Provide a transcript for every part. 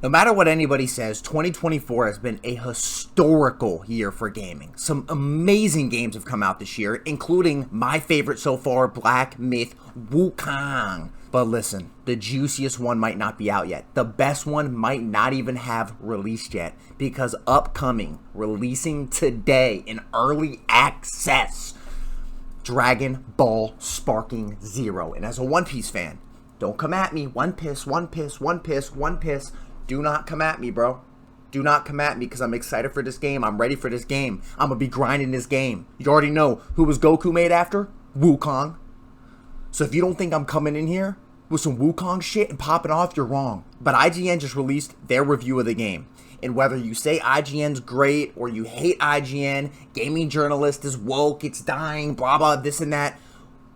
No matter what anybody says, 2024 has been a historical year for gaming. Some amazing games have come out this year, including my favorite so far, Black Myth Wukong. But listen, the juiciest one might not be out yet. The best one might not even have released yet, because upcoming, releasing today in early access, Dragon Ball Sparking Zero. And as a One Piece fan, don't come at me. One Piss. Do not come at me, bro. Do not come at me, because I'm excited for this game. I'm ready for this game. I'm going to be grinding this game. You already know who was Goku made after? Wukong. So if you don't think I'm coming in here with some Wukong shit and popping off, you're wrong. But IGN just released their review of the game. And whether you say IGN's great or you hate IGN, gaming journalist is woke, it's dying, blah, blah, this and that.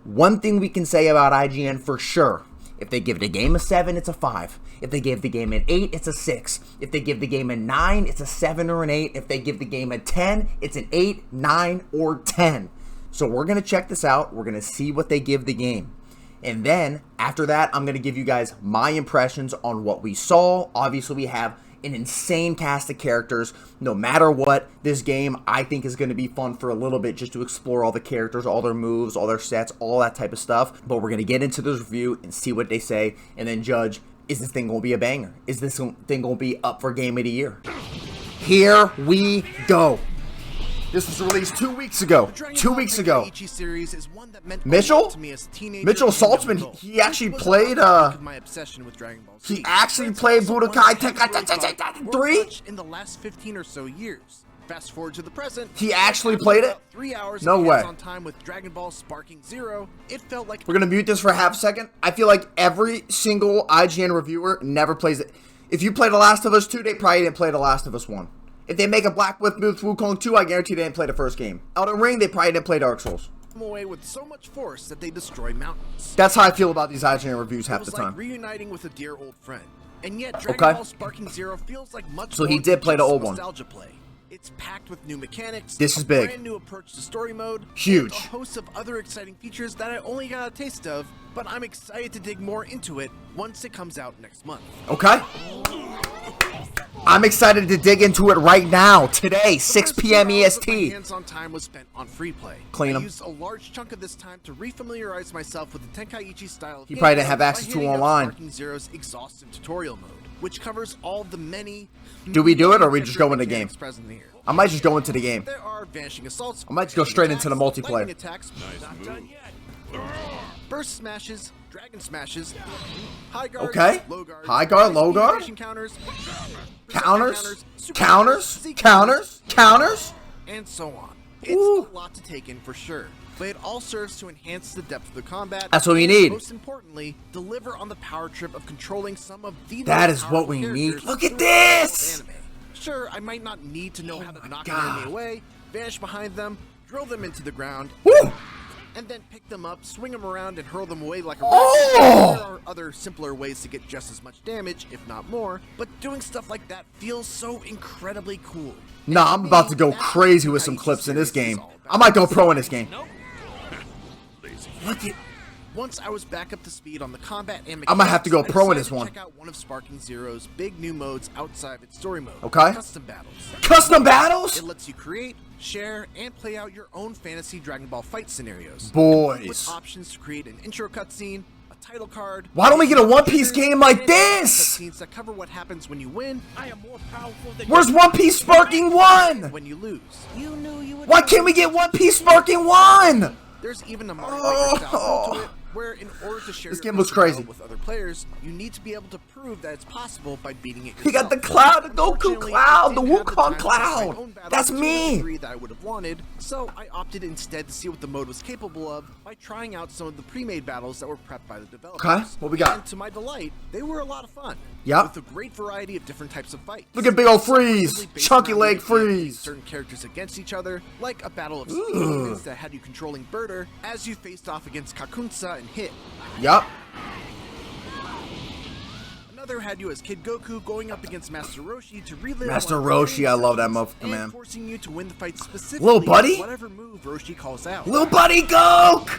One thing we can say about IGN for sure: if they give the game a 7, it's a 5. If they give the game an 8, it's a 6. If they give the game a 9, it's a 7 or an 8. If they give the game a 10, it's an 8, 9, or 10. So we're going to check this out. We're going to see what they give the game. And then, after that, I'm going to give you guys my impressions on what we saw. Obviously, we have an insane cast of characters. No matter what, this game I think is going to be fun for a little bit, just to explore all the characters, all their moves, all their sets, all that type of stuff. But we're going to get into this review and see what they say, and then judge, is this thing going to be a banger? Is this thing going to be up for Game of the Year? Here we go. This was released 2 weeks ago. 2 weeks ago. Mitchell Saltzman, he actually played Budokai Tenkaichi 3 in the last 15 or so years. Fast forward to the present. He actually played it? 3 hours no way. On time with Dragon Ball Sparking Zero. It felt like we're gonna mute this for a half second. I feel like every single IGN reviewer never plays it. If you play The Last of Us 2, they probably didn't play The Last of Us 1. If they make a Black Myth Wukong 2, I guarantee they didn't play the first game. Elden Ring, they probably didn't play Dark Souls. Away with so much force that they destroy mountains. That's how I feel about these IGN reviews half the time. Like reuniting with a dear old friend. And yet Dragon Ball Sparking Zero feels like much so he did play the old one. Play. It's packed with new mechanics. This is big. Brand new approach to story mode. Huge. A host of other exciting features that I only got a taste of, but I'm excited to dig more into it once it comes out next month. Okay. I'm excited to dig into it right now, today, 6 p.m. EST. Hands-on time was spent on free play. Clean I them. used a large chunk of this time to refamiliarize myself with the Tenkaichi style of he probably didn't have access to online. Sparking Zero's exhaustive tutorial mode, which covers all the many. Do we do it, or we just go in the game? I might just go into the game. There are vanishing assaults. I might just go straight into the multiplayer. Attacks, not done yet. Burst smashes, dragon smashes, high guard, okay, low guard, high guard, low guard, counters, and so on. It's a lot to take in for sure, but it all serves to enhance the depth of the combat. That's what we need. Most importantly, deliver on the power trip of controlling some of the that is what we need. Look at this! Anime. Sure, I might not need to know how to knock an enemy away, vanish behind them, drill them into the ground, and then pick them up, swing them around, and hurl them away like a rocket. There are other simpler ways to get just as much damage, if not more, but doing stuff like that feels so incredibly cool. Nah, I'm about to go crazy with some clips in this game. I might go pro in this game. Look at. Once I was back up to speed on the combat and mechanics, I might have to go pro in this one. Check out one of Sparking Zero's big new modes outside of its story mode. Okay. Custom battles. Custom battles? It lets you create, share, and play out your own fantasy Dragon Ball fight scenarios. Boys. With options to create an intro cutscene, a title card. Why don't we get a One Piece game like this? Cutscenes that cover what happens when you win. I am more powerful than Where's One Piece Sparking 1? When you lose. You knew you would. Why can't we get One Piece Sparking 1? There's even a Mario Maker style to it, where in order to share this game looks crazy with other players, you need to be able to prove that it's possible by beating it yourself. He got the cloud, the Goku cloud, the Wukong cloud. That's me. That I would have wanted, so I opted instead to see what the mode was capable of by trying out some of the pre-made battles that were prepped by the developers. Okay, what we got? And to my delight, they were a lot of fun. Yep. With a great variety of different types of fights. Look at big old Freeze, chunky leg Freeze. Certain characters against each other, like a battle of speed that had you controlling Birder as you faced off against Kakunsa and Hit. Yup. Another had you as Kid Goku going up against Master Roshi to relive Master Roshi, I love that motherfucker, man. Forcing you to win the fight specifically Little buddy? whatever move Roshi calls out. Little buddy Goku!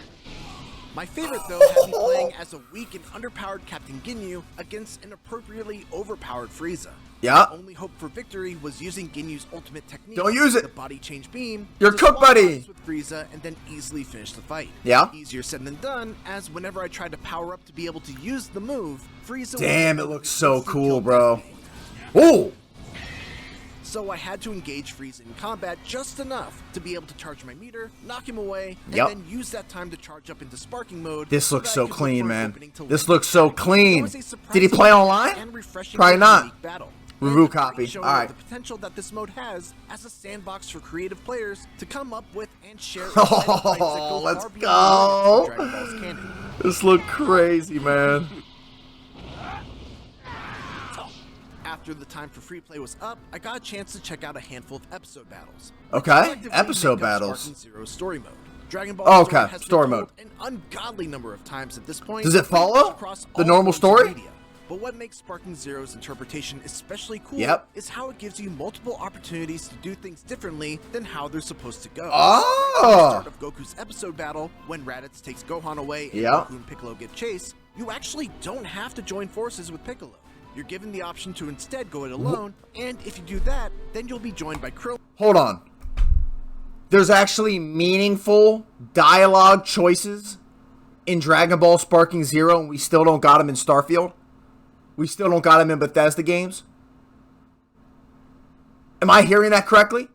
My favorite, though, had me playing as a weak and underpowered Captain Ginyu against an appropriately overpowered Frieza. Yeah. My only hope for victory was using Ginyu's ultimate technique. Don't use it. The body change beam. You're to cooked, swap buddy. bodies with Frieza and then easily finish the fight. Yeah. Easier said than done, as whenever I tried to power up to be able to use the move, Frieza. Damn, it looks so cool, bro. Oh. So I had to engage Frieza in combat just enough to be able to charge my meter, knock him away, and Yep. then use that time to charge up into sparking mode. This looks that I so could look clean, for an man. opening to This lead. looks so It clean. was a Did he play surprisingly online? and refreshingly Probably not. unique battle. Review And a great copy. showing All of right. The potential that this mode has as a sandbox for creative players to come up with and share. Oh, let's go. Dragon Ball's canon. This looked crazy, man. After the time for free play was up, I got a chance to check out a handful of episode battles. Okay, Collectively episode make up battles. Spartan Zero's story mode. Dragon Ball Oh, story okay, has been story told mode. an ungodly number of times at this point. Does it follow across the all normal forms of story? media. But what makes Sparking Zero's interpretation especially cool Yep. is how it gives you multiple opportunities to do things differently than how they're supposed to go. Oh. At the start of Goku's episode battle, when Raditz takes Gohan away and Yep. Goku and Piccolo get chased, you actually don't have to join forces with Piccolo. You're given the option to instead go it alone, and if you do that, then you'll be joined by Krillin. Hold on. There's actually meaningful dialogue choices in Dragon Ball Sparking Zero, and we still don't got him in Starfield? We still don't got him in Bethesda games? Am I hearing that correctly?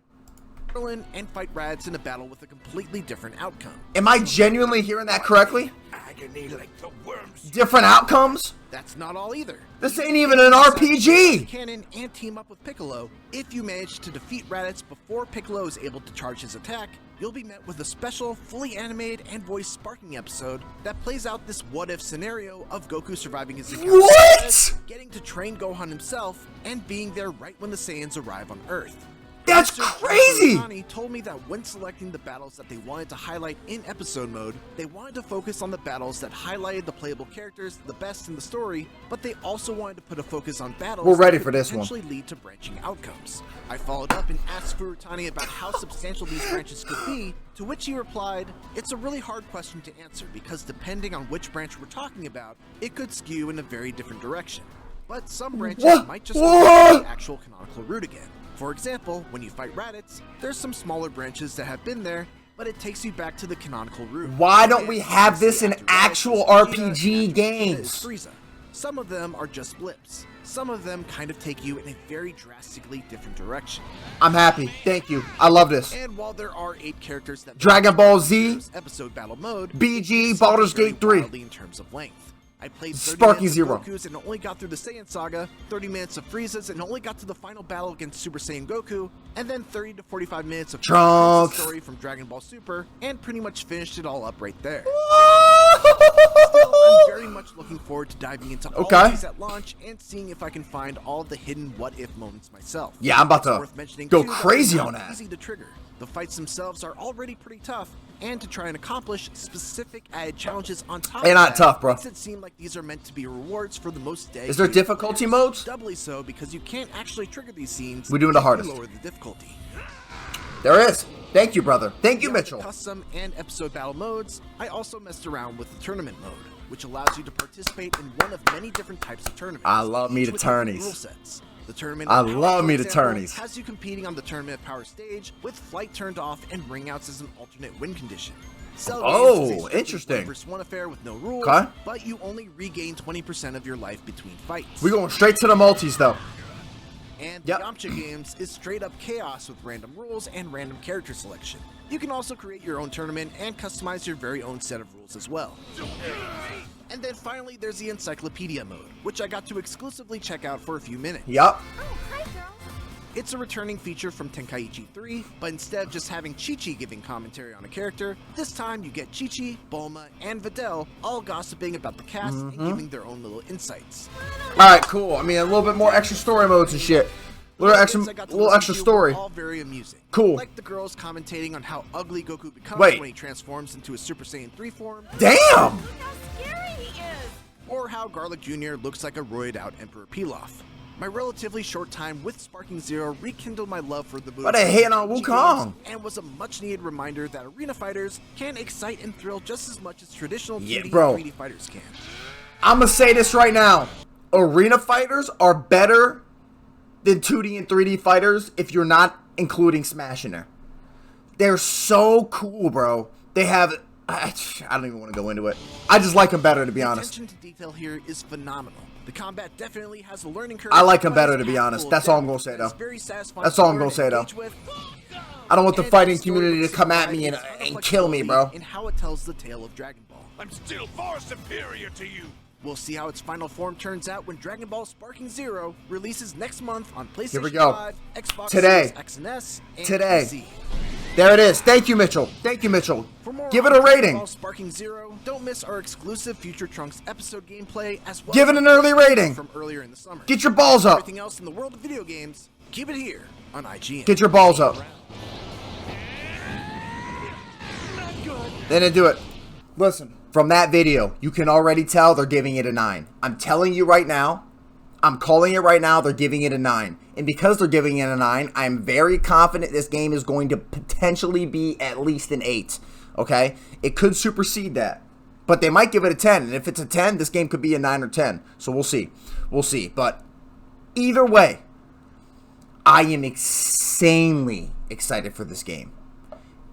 And fight Raditz in a battle with a completely different outcome. Am I genuinely hearing that correctly? Agony like the worms. Different outcomes? That's not all either. This ain't even an RPG! Canon and team up with Piccolo. If you manage to defeat Raditz before Piccolo is able to charge his attack, you'll be met with a special, fully animated and voiced Sparking episode that plays out this what-if scenario of Goku surviving his encounter with What? Raditz, getting to train Gohan himself, and being there right when the Saiyans arrive on Earth. That's Producer crazy! Johnny told me that when selecting the battles that they wanted to highlight in episode mode, they wanted to focus on the battles that highlighted the playable characters the best in the story, but they also wanted to put a focus on battles We're ready that for could this one. potentially lead to branching outcomes. I followed up and asked Furutani about how substantial these branches could be, to which he replied, "It's a really hard question to answer because depending on which branch we're talking about, it could skew in a very different direction. But some branches What? might just What? go the actual canonical route again. For example, when you fight Raditz, there's some smaller branches that have been there, but it takes you back to the canonical route. Why don't And we have this in after Raditz actual is Vegeta, RPG and after Vegeta games? is Frieza. Some of them are just blips. Some of them kind of take you in a very drastically different direction. I'm happy. Thank you. I love this. And while there are 8 characters that Dragon Ball Z, episode battle mode, BG, it's Baldur's very Gate 3. wildly in terms of length. I played 30 Sparking minutes Zero. of Goku's and only got through the Saiyan Saga, 30 minutes of Frieza's and only got to the final battle against Super Saiyan Goku, and then 30 to 45 minutes of Trunks. the story from Dragon Ball Super, and pretty much finished it all up right there. Still, I'm very much looking forward to diving into all Okay. of these at launch and seeing if I can find all the hidden what-if moments myself. Yeah, I'm about It's to worth mentioning, go too, that crazy they're on not that. Easy to trigger. The fights themselves are already pretty tough, and to try and accomplish specific added challenges on top They're of not that tough, bro. makes it seem like these are meant to be rewards for the most Is there dedicated difficulty players. modes? Doubly so because you can't actually trigger these scenes. We're doing the if you hardest. Lower the difficulty. There is. Thank you, brother. Thank you, Beyond the Mitchell. Custom and episode battle modes, I also messed around with the tournament mode, which allows you to participate in one of many different types of tournaments. I love me each the with different tourneys. Rule sets. The tournament I of Power, love for me the example, tourneys. has you competing on the tournament of power stage with flight turned off and ringouts as an alternate win condition. Cell Oh, games is a strictly interesting. 1v1 affair with no rules, Okay. but you only regain 20% of your life between fights. We going straight to the multis, though. And Yep. the Yamcha games is straight up chaos with random rules and random character selection. You can also create your own tournament and customize your very own set of rules as well. And then finally there's the Encyclopedia mode, which I got to exclusively check out for a few minutes. Yup. Oh, hi, girl. It's a returning feature from Tenkaichi 3, but instead of just having Chi-Chi giving commentary on a character, this time you get Chi-Chi, Bulma, and Videl all gossiping about the cast and giving their own little insights. Alright, cool. I mean, a little bit more extra story modes and shit. Little extra, Bits I got to little listen extra to story. were all very amusing. Cool. Like the girls commentating on how ugly Goku becomes Wait. when he transforms into a Super Saiyan 3 form, Damn! Look how scary he is. or how Garlic Jr. looks like a roided out Emperor Pilaf. My relatively short time with Sparking Zero rekindled my love for the movie. But they hating on Wukong. And was a much-needed reminder that arena fighters can excite and thrill just as much as traditional 2D and 3D fighters can. I'm gonna say this right now. Arena fighters are better than 2D and 3D fighters if you're not including Smash in there. They're so cool, bro. They have... I don't even want to go into it. I just like them better, to be honest. The attention to detail here is phenomenal. The combat definitely has a learning curve. I like them better, to be honest. That's all I'm going to say, though. That's all I'm going to say, though. I don't want the fighting community to come at me and kill me, bro. In how it tells the tale of Dragon Ball. I'm still far superior to you. We'll see how its final form turns out when Dragon Ball Sparking Zero releases next month on PlayStation Here we go. 5, Xbox Today. Series X and S, and Today. PC. There it is. Thank you, Mitchell. Thank you, Mitchell. For more Give it on a Dragon rating. Ball Sparking Zero, don't miss our exclusive Future Trunks episode gameplay as well. Give it an early rating. From earlier in the summer. Get your balls up. Everything else in the world of video games, keep it here on IGN. Get your balls up. They didn't do it. Listen, from that video, you can already tell they're giving it a 9. I'm telling you right now, I'm calling it right now, they're giving it a 9. And because they're giving it a 9, I'm very confident this game is going to potentially be at least an 8. Okay? It could supersede that. But they might give it a 10. And if it's a 10, this game could be a 9 or 10. So we'll see. We'll see. But either way, I am insanely excited for this game.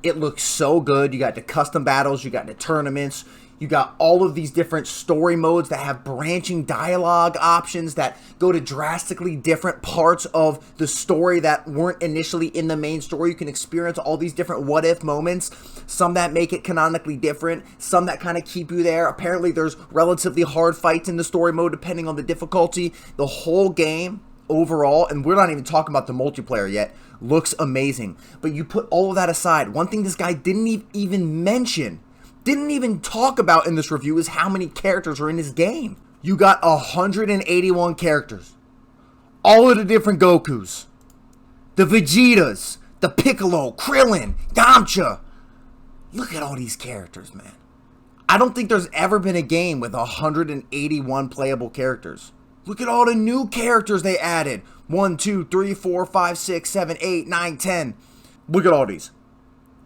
It looks so good. You got the custom battles, you got the tournaments, you got all of these different story modes that have branching dialogue options that go to drastically different parts of the story that weren't initially in the main story. You can experience all these different what-if moments, some that make it canonically different, some that kind of keep you there. Apparently, there's relatively hard fights in the story mode depending on the difficulty. The whole game overall, and we're not even talking about the multiplayer yet, looks amazing. But you put all of that aside, one thing this guy didn't even mention, didn't even talk about in this review is how many characters are in his game. You got 181 characters. All of the different Gokus. The Vegetas, the Piccolo, Krillin, Yamcha. Look at all these characters, man. I don't think there's ever been a game with 181 playable characters. Look at all the new characters they added. 1, 2, 3, 4, 5, 6, 7, 8, 9, 10. Look at all these.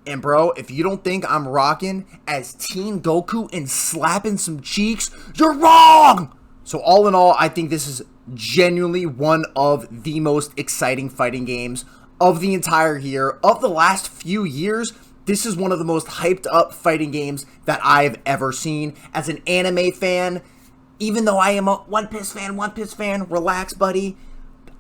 And bro, if you don't think I'm rocking as Teen Goku and slapping some cheeks, you're wrong! So all in all, I think this is genuinely one of the most exciting fighting games of the entire year. Of the last few years, this is one of the most hyped up fighting games that I've ever seen. As an anime fan, even though I am a One Piece fan, relax, buddy.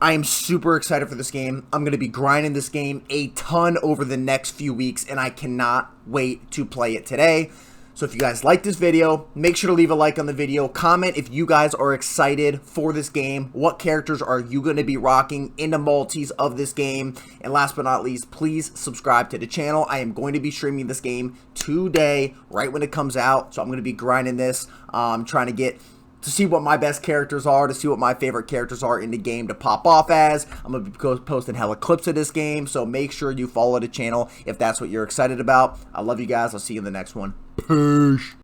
I am super excited for this game. I'm going to be grinding this game a ton over the next few weeks, and I cannot wait to play it today. So if you guys like this video, make sure to leave a like on the video. Comment if you guys are excited for this game. What characters are you going to be rocking in the multis of this game? And last but not least, please subscribe to the channel. I am going to be streaming this game today, right when it comes out. So I'm going to be grinding this, trying to see what my best characters are, to see what my favorite characters are in the game to pop off as. I'm going to be posting hella clips of this game, so make sure you follow the channel if that's what you're excited about. I love you guys. I'll see you in the next one. Peace.